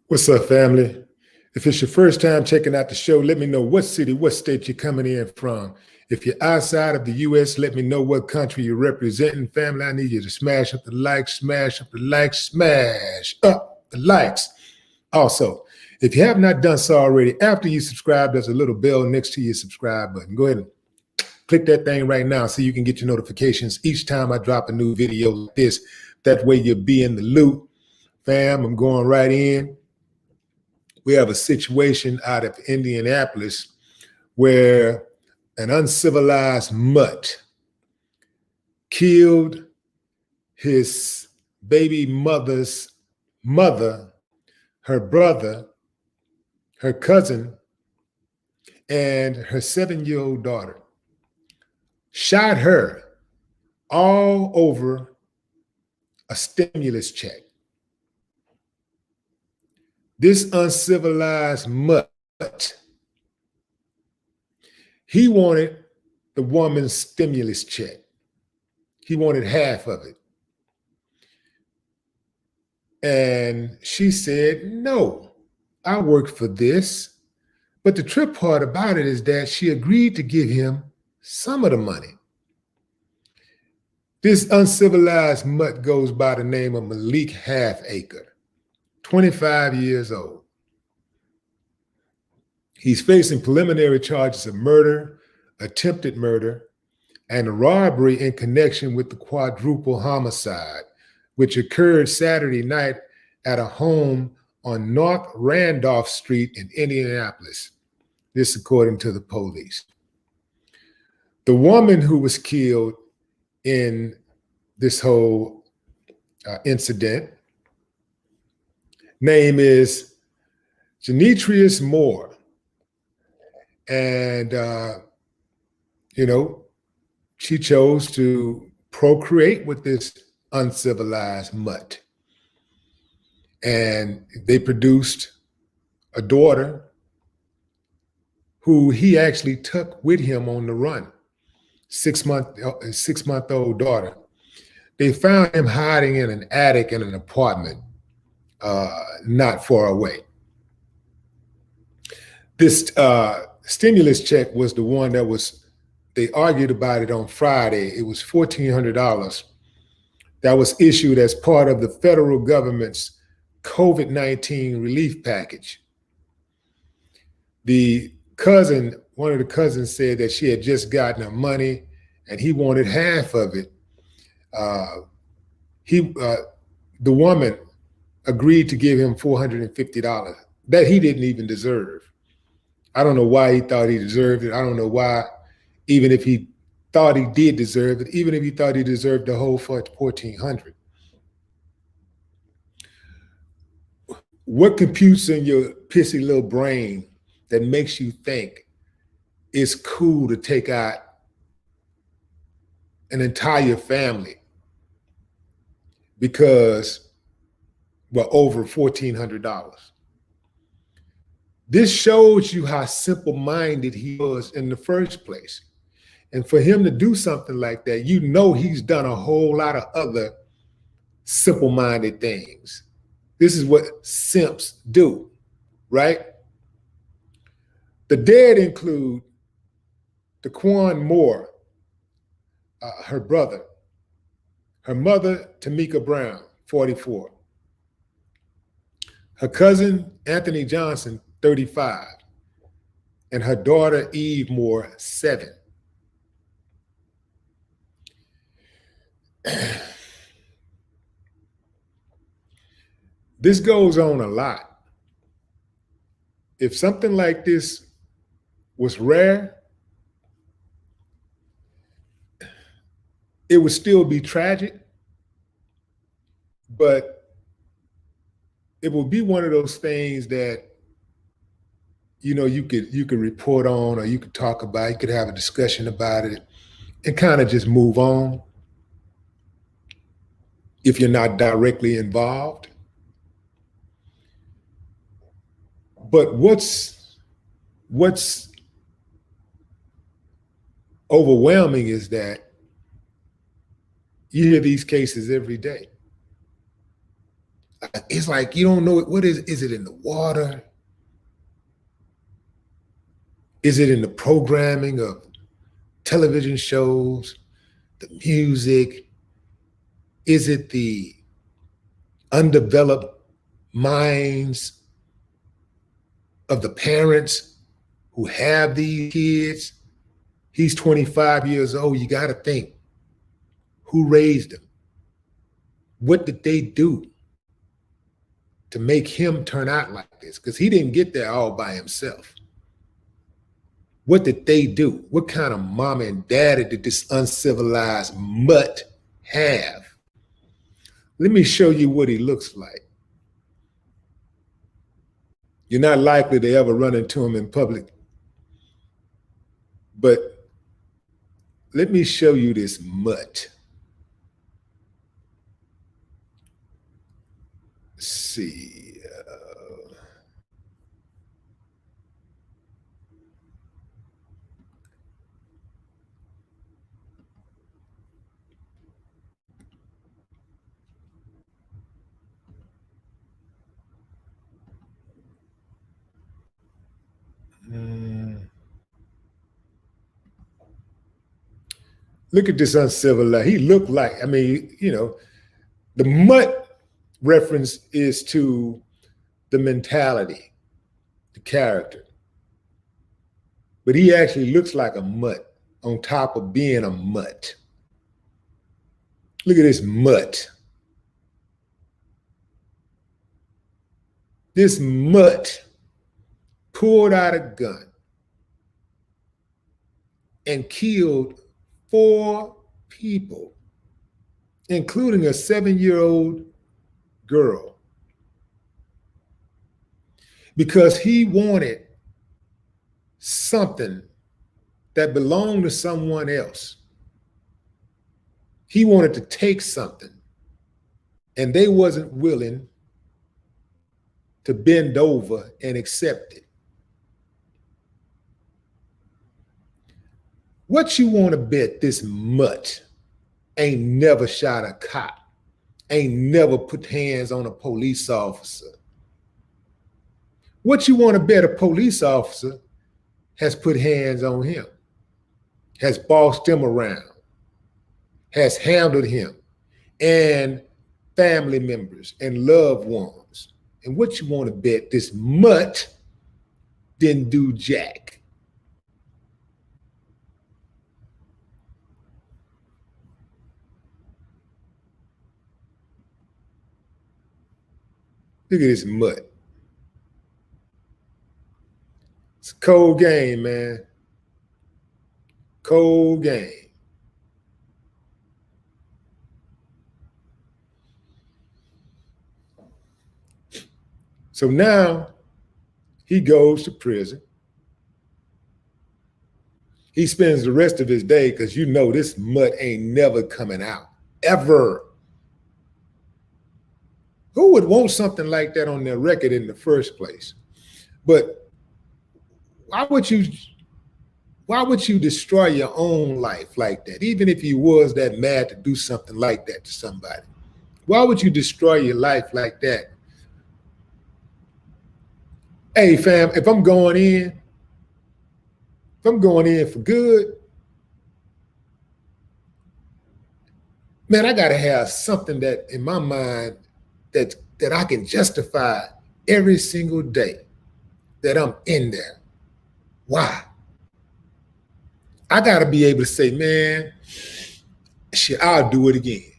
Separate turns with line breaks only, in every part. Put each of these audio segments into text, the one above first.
What's up, family? If it's your first time checking out the show, let me know what city, what state you're coming in from. If you're outside of the U.S., let me know what country you're representing. Family, I need you to smash up the likes, smash up the likes, smash up the likes. Also, if you have not done so already, after you subscribe, there's a little bell next to your subscribe button. Go ahead and click that thing right now so you can get your notifications each time I drop a new video like this. That way you'll be in the loop. Fam, I'm going right in. We have a situation out of Indianapolis where an uncivilized mutt killed his baby mother's mother, her brother, her cousin, and her 7-year-old daughter. Shot her all over a stimulus check. This uncivilized mutt, he wanted the woman's stimulus check. He wanted half of it. And she said, no, I worked for this. But the trip part about it is that she agreed to give him some of the money. This uncivilized mutt goes by the name of Malik Halfacre, 25 years old. He's facing preliminary charges of murder, attempted murder, and a robbery in connection with the quadruple homicide, which occurred Saturday night at a home on North Randolph Street in Indianapolis. This according to the police. The woman who was killed in this whole incident, name is Genetrius Moore. And, she chose to procreate with this uncivilized mutt. And they produced a daughter who he actually took with him on the run, six-month-old daughter. They found him hiding in an attic in an apartment not far away. This stimulus check was the one they argued about it on Friday. It was $1,400 that was issued as part of the federal government's COVID-19 relief package. One of the cousins said that she had just gotten her money and he wanted half of it. The woman agreed to give him $450 that he didn't even deserve. I don't know why he thought he deserved it. I don't know why, even if he thought he did deserve it, even if he thought he deserved the whole $1,400. What computes in your pissy little brain that makes you think it's cool to take out an entire family because, over $1,400? This shows you how simple-minded he was in the first place. And for him to do something like that, he's done a whole lot of other simple-minded things. This is what simps do, right? The dead include Daquan Moore, her brother, her mother, Tamika Brown, 44, her cousin, Anthony Johnson, 35, and her daughter, Eve Moore, 7. This goes on a lot. If something like this was rare, it would still be tragic, but it will be one of those things that you could report on, or you could talk about, you could have a discussion about it and kind of just move on if you're not directly involved. But what's overwhelming is that you hear these cases every day. It's like you don't know what is it in the water? Is it in the programming of television shows, the music? Is it the undeveloped minds of the parents who have these kids? He's 25 years old. You got to think, who raised him? What did they do to make him turn out like this? Because he didn't get there all by himself. What did they do? What kind of mom and daddy did this uncivilized mutt have? Let me show you what he looks like. You're not likely to ever run into him in public, but let me show you this mutt. Let's see. Look at this uncivilized. He looked like, I mean, you know, the mutt reference is to the mentality, the character. But he actually looks like a mutt on top of being a mutt. Look at this mutt. This mutt pulled out a gun and killed 4 people, including a 7-year-old girl, because he wanted something that belonged to someone else. He wanted to take something, and they wasn't willing to bend over and accept it. What you want to bet this mutt ain't never shot a cop, ain't never put hands on a police officer? What you want to bet a police officer has put hands on him, has bossed him around, has handled him and family members and loved ones? And what you want to bet this mutt didn't do jack? Look at this mutt. It's a cold game, man. Cold game. So now he goes to prison. He spends the rest of his day, because you know this mutt ain't never coming out, ever. Who would want something like that on their record in the first place? But why would you destroy your own life like that? Even if you was that mad to do something like that to somebody, why would you destroy your life like that? Hey fam, if I'm going in for good, man, I gotta have something that in my mind that I can justify every single day that I'm in there. Why? I gotta be able to say, man, shit, I'll do it again.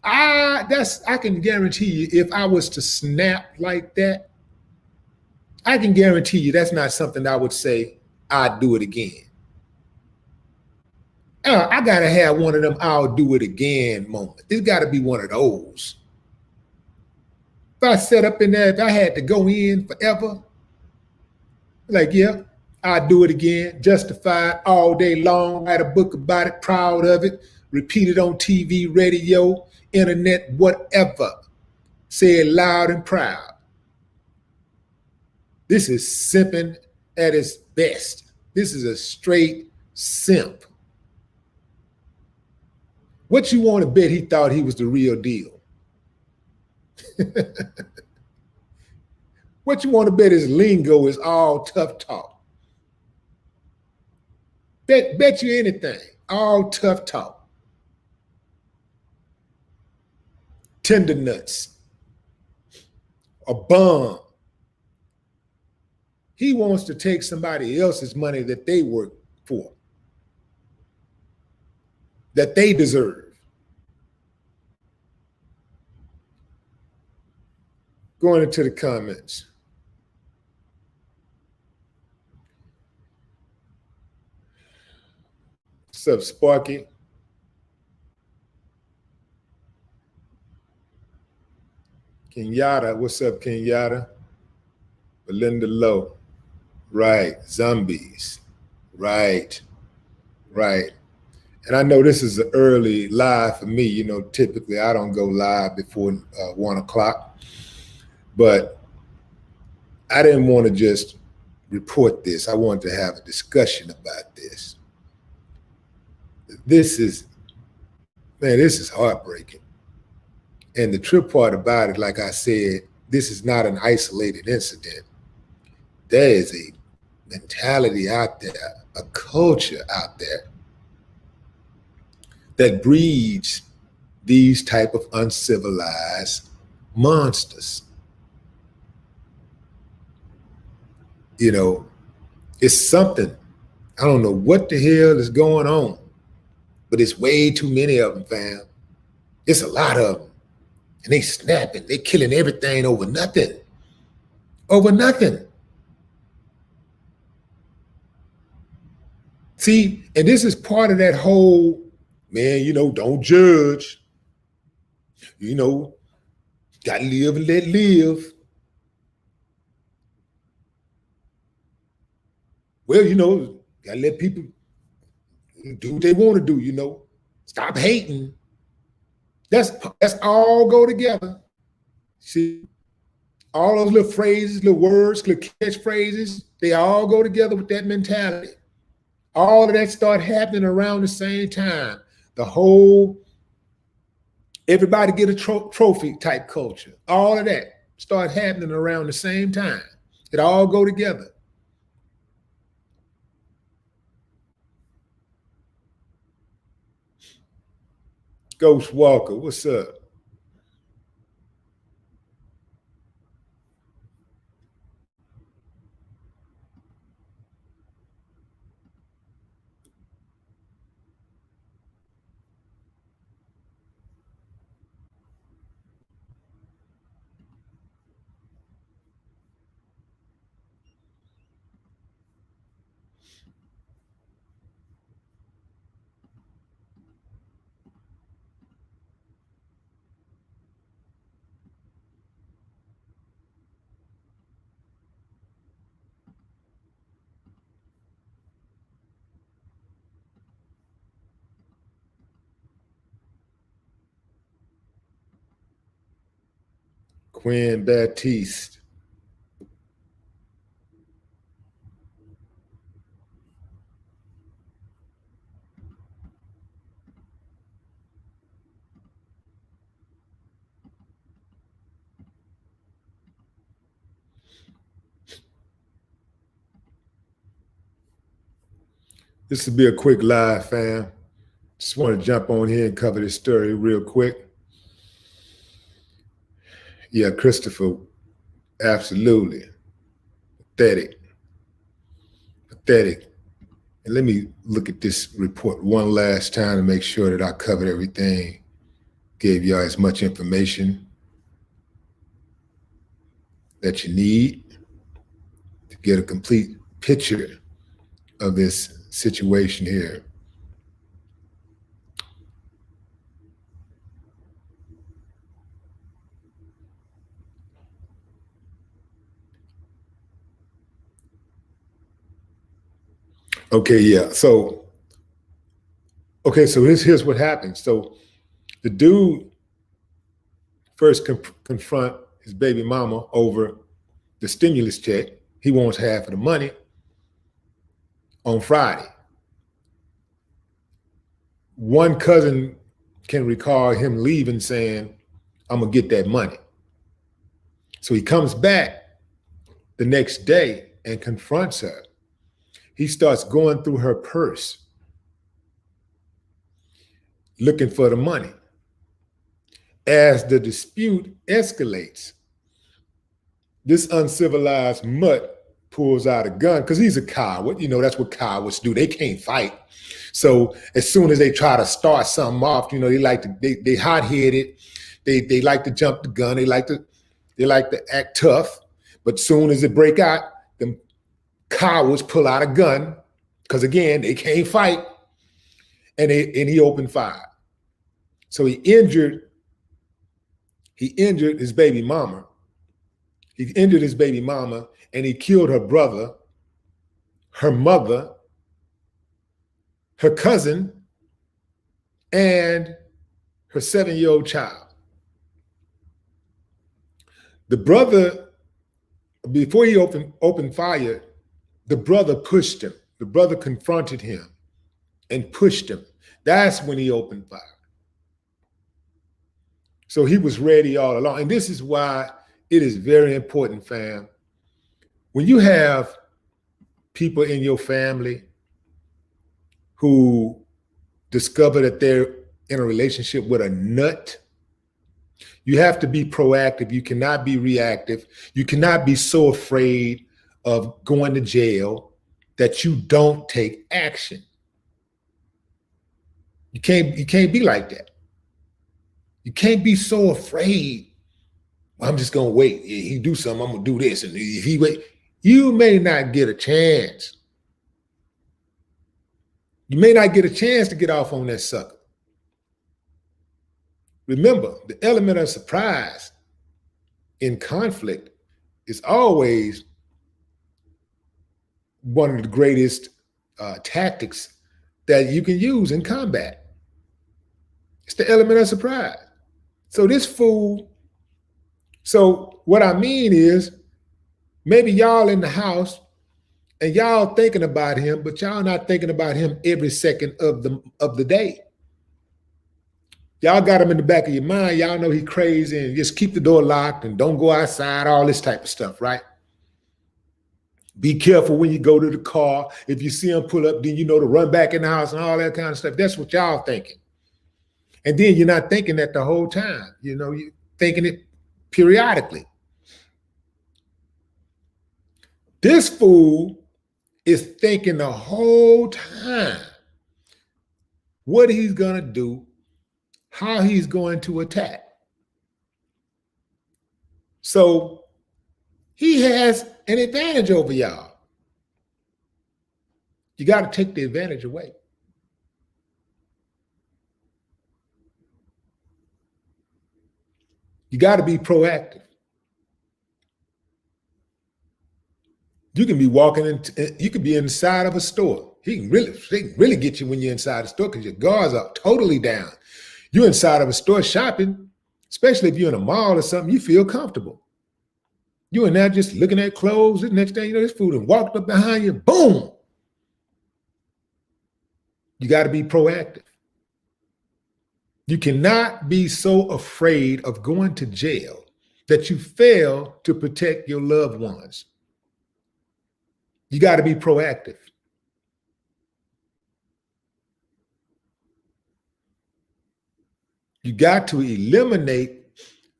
I can guarantee you, if I was to snap like that, I can guarantee you that's not something I would say, I'd do it again. I gotta have one of them I'll do it again moments. There's gotta be one of those. If I set up in there, if I had to go in forever, like, yeah, I'll do it again, justified all day long, write a book about it, proud of it, repeat it on TV, radio, internet, whatever. Say it loud and proud. This is simping at its best. This is a straight simp. What you want to bet he thought he was the real deal? What you want to bet his lingo is all tough talk. Bet you anything, all tough talk. Tender nuts, a bum. He wants to take somebody else's money that they work for, that they deserve. Going into the comments. What's up, Sparky? Kenyatta, what's up, Kenyatta? Belinda Lowe, right. Zombies, right. And I know this is an early live for me. You know, typically I don't go live before 1 o'clock, but I didn't want to just report this. I wanted to have a discussion about this. This is heartbreaking. And the trip part about it, like I said, this is not an isolated incident. There is a mentality out there, a culture out there that breeds these type of uncivilized monsters. You know, it's something. I don't know what the hell is going on, but it's way too many of them, fam. It's a lot of them. And they snapping, they killing everything over nothing. Over nothing. See, and this is part of that whole, man, you know, don't judge. You know, gotta live and let live. Well, you know, gotta let people do what they want to do, you know. Stop hating. That's all go together. See, all those little phrases, little words, little catchphrases, they all go together with that mentality. All of that start happening around the same time. The whole, everybody get a trophy type culture. All of that start happening around the same time. It all go together. Ghost Walker, what's up? Quinn Baptiste. This will be a quick live, fam. Just want to jump on here and cover this story real quick. Yeah, Christopher, absolutely. Pathetic. And let me look at this report one last time to make sure that I covered everything, gave y'all as much information that you need to get a complete picture of this situation here. Okay, yeah. So here's what happened. So the dude first confront his baby mama over the stimulus check. He wants half of the money on Friday. One cousin can recall him leaving saying, I'm gonna get that money. So he comes back the next day and confronts her. He starts going through her purse, looking for the money. As the dispute escalates, this uncivilized mutt pulls out a gun because he's a coward. You know, that's what cowards do. They can't fight. So as soon as they try to start something off, you know, they hot-headed. They like to jump the gun. They like to act tough. But soon as it break out, them cowards pull out a gun because again, they can't fight. And he opened fire. So he injured his baby mama. He injured his baby mama and he killed her brother, her mother, her cousin, and her 7-year-old child. The brother, before he opened fire, the brother pushed him. The brother confronted him and pushed him. That's when he opened fire. So he was ready all along. And this is why it is very important, fam. When you have people in your family who discover that they're in a relationship with a nut, you have to be proactive. You cannot be reactive. You cannot be so afraid of going to jail that you don't take action. You can't be like that. You can't be so afraid. I'm just gonna wait. If he do something, I'm gonna do this. And if he wait, you may not get a chance. You may not get a chance to get off on that sucker. Remember, the element of surprise in conflict is always one of the greatest tactics that you can use in combat. It's the element of surprise. So this fool, so what I mean is maybe y'all in the house and y'all thinking about him, but y'all not thinking about him every second of the day. Y'all got him in the back of your mind. Y'all know he crazy and just keep the door locked and don't go outside, all this type of stuff, right? Be careful when you go to the car. If you see him pull up, then you know to run back in the house and all that kind of stuff. That's what y'all thinking. And then you're not thinking that the whole time. You know, you're thinking it periodically. This fool is thinking the whole time what he's gonna do, how he's going to attack. So he has an advantage over y'all. You got to take the advantage away. You got to be proactive. You can be you can be inside of a store. He can really get you when you're inside the store because your guards are totally down. You're inside of a store shopping, especially if you're in a mall or something, you feel comfortable. You're in there just looking at clothes. The next thing you know, this food and walked up behind you, boom. You got to be proactive. You cannot be so afraid of going to jail that you fail to protect your loved ones. You got to be proactive. You got to eliminate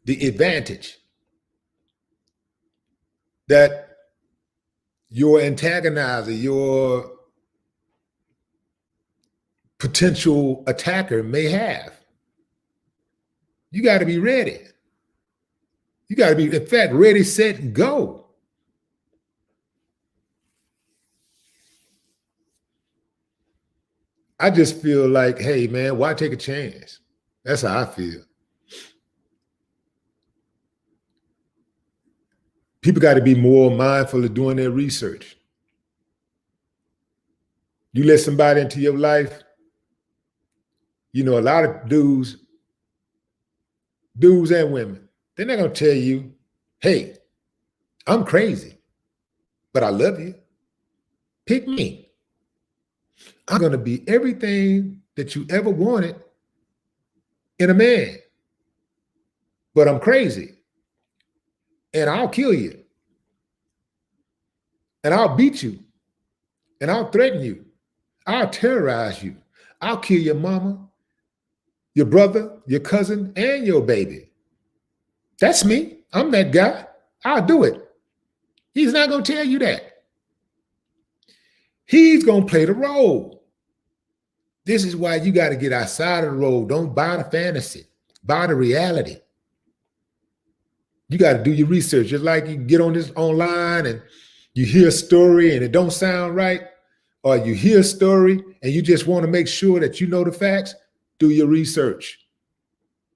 the advantage that your antagonizer, your potential attacker may have. You got to be ready. You got to be, in fact, ready, set, go. I just feel like, hey, man, why take a chance? That's how I feel. People got to be more mindful of doing their research. You let somebody into your life, you know, a lot of dudes and women, they're not going to tell you, hey, I'm crazy, but I love you. Pick me. I'm going to be everything that you ever wanted in a man, but I'm crazy. and I'll kill you, and I'll beat you, and I'll threaten you. I'll terrorize you. I'll kill your mama, your brother, your cousin, and your baby. That's me. I'm that guy. I'll do it. He's not going to tell you that. He's going to play the role. This is why you got to get outside of the role. Don't buy the fantasy. Buy the reality. You got to do your research. Just like you get on this online and you hear a story and it don't sound right, or you hear a story and you just want to make sure that you know the facts, do your research.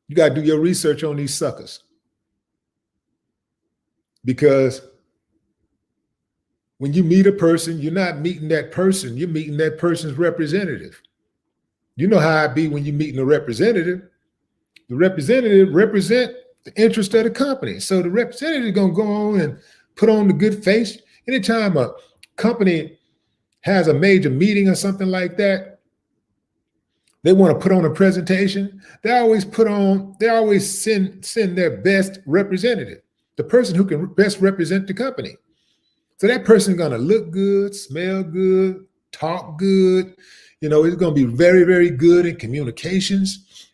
You got to do your research on these suckers. Because when you meet a person, you're not meeting that person, you're meeting that person's representative. You know how it be when you're meeting a representative. The representative represent the interest of the company. So the representative is going to go on and put on the good face. Anytime a company has a major meeting or something like that, they want to put on a presentation. They always send their best representative, the person who can best represent the company. So that person's going to look good, smell good, talk good. You know, it's going to be very, very good in communications.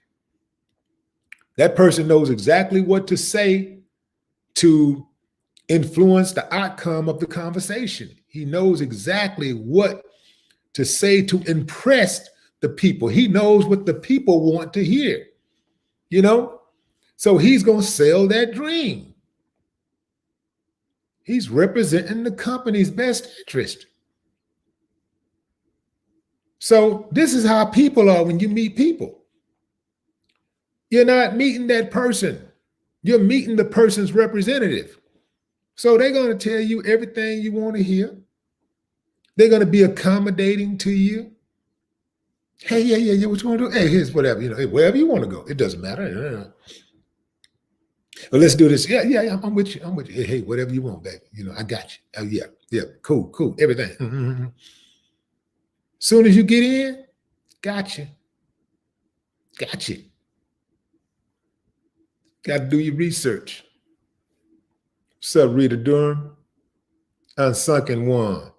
That person knows exactly what to say to influence the outcome of the conversation. He knows exactly what to say to impress the people. He knows what the people want to hear, you know? So he's going to sell that dream. He's representing the company's best interest. So this is how people are when you meet people. You're not meeting that person. You're meeting the person's representative. So they're going to tell you everything you want to hear. They're going to be accommodating to you. Hey, yeah, what you want to do? Hey, here's whatever, you know, hey, wherever you want to go. It doesn't matter. Well, let's do this. Yeah, I'm with you. Hey, whatever you want, baby. You know, I got you. Oh, yeah, cool, everything. Mm-hmm. Soon as you get in, got you. Got to do your research. What's up, Rita Durham? Unsunken One.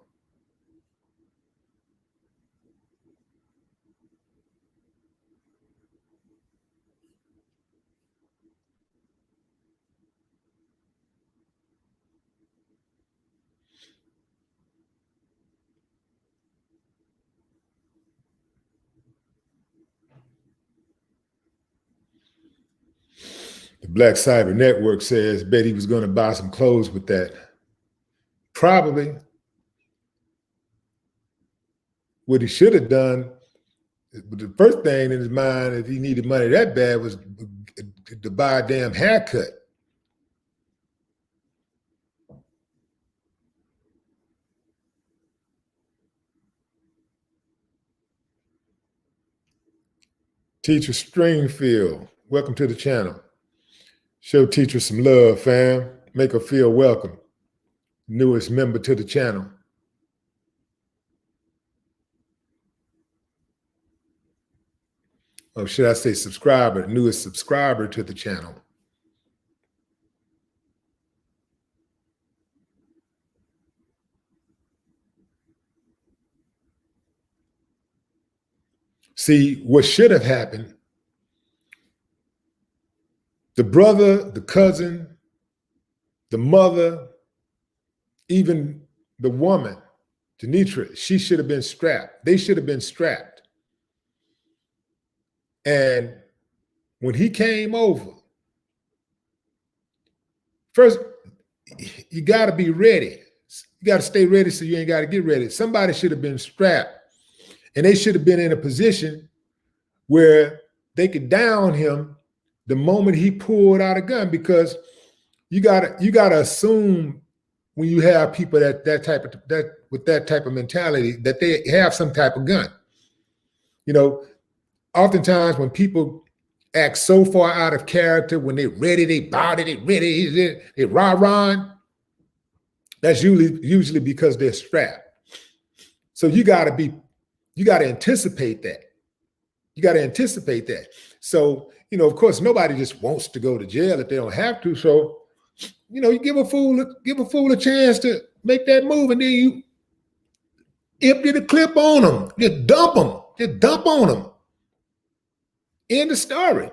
The Black Cyber Network says, bet he was going to buy some clothes with that. Probably. What he should have done, the first thing in his mind, if he needed money that bad, was to buy a damn haircut. Teacher Stringfield, welcome to the channel. Show teacher some love, fam. Make her feel welcome. Newest member to the channel. Or should I say subscriber, newest subscriber to the channel. See, what should have happened, the brother, the cousin, the mother, even the woman, Janitra, she should have been strapped. They should have been strapped. And when he came over, first, you got to be ready. You got to stay ready so you ain't got to get ready. Somebody should have been strapped. And they should have been in a position where they could down him the moment he pulled out a gun, because you gotta assume when you have people with that type of mentality that they have some type of gun. You know, oftentimes when people act so far out of character, when they're ready, they body, they ready, they rah-rah, that's usually because they're strapped. So you got to anticipate that. You got to anticipate that. So, you know, of course, nobody just wants to go to jail if they don't have to. So you give a fool a chance to make that move, and then you empty the clip on them. Just dump them. Just dump on them. End the story.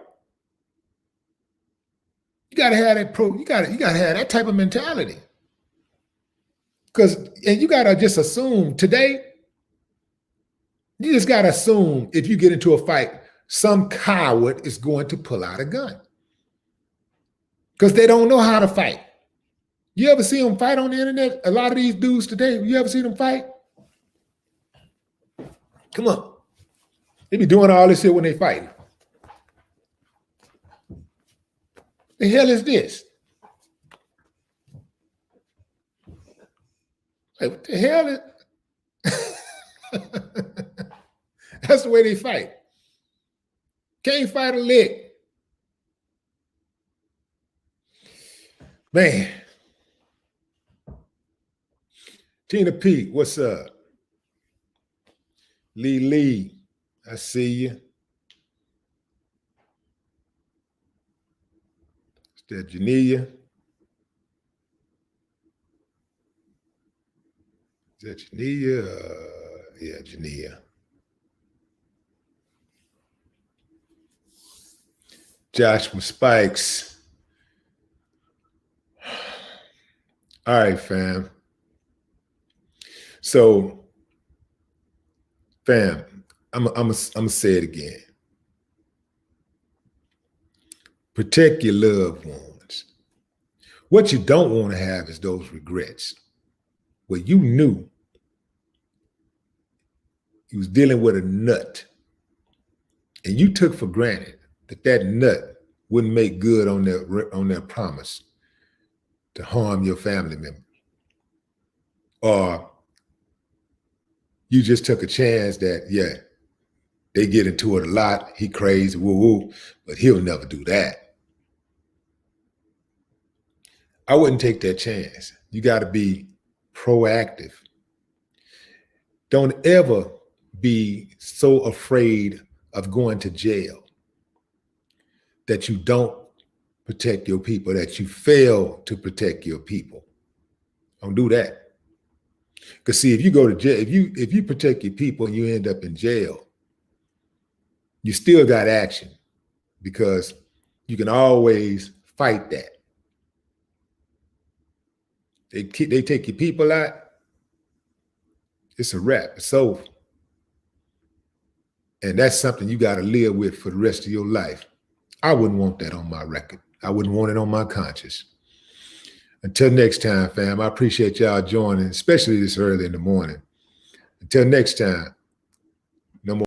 You gotta have that you gotta have that type of mentality. And you gotta just assume today, you just gotta assume if you get into a fight, some coward is going to pull out a gun. Because they don't know how to fight. You ever see them fight on the internet? A lot of these dudes today, you ever see them fight? Come on. They be doing all this shit when they fight. The hell is this? Like, what the hell is... That's the way they fight. Can't fight a lick. Man. Tina P, what's up? Lee, I see you. Is that Jania? Is that Jania? Yeah, Jania. Joshua Spikes. All right, fam. So, fam, I'm gonna say it again. Protect your loved ones. What you don't want to have is those regrets. Where you knew you was dealing with a nut, and you took for granted that nut wouldn't make good on their promise to harm your family member. Or you just took a chance that, yeah, they get into it a lot, he crazy, woo-woo, but he'll never do that. I wouldn't take that chance. You got to be proactive. Don't ever be so afraid of going to jail that you don't protect your people, that you fail to protect your people. Don't do that. Because see, if you go to jail, if you protect your people and you end up in jail, you still got action because you can always fight that. They take your people out, it's a wrap, it's over. And that's something you got to live with for the rest of your life. I wouldn't want that on my record. I wouldn't want it on my conscience. Until next time, fam, I appreciate y'all joining, especially this early in the morning. Until next time.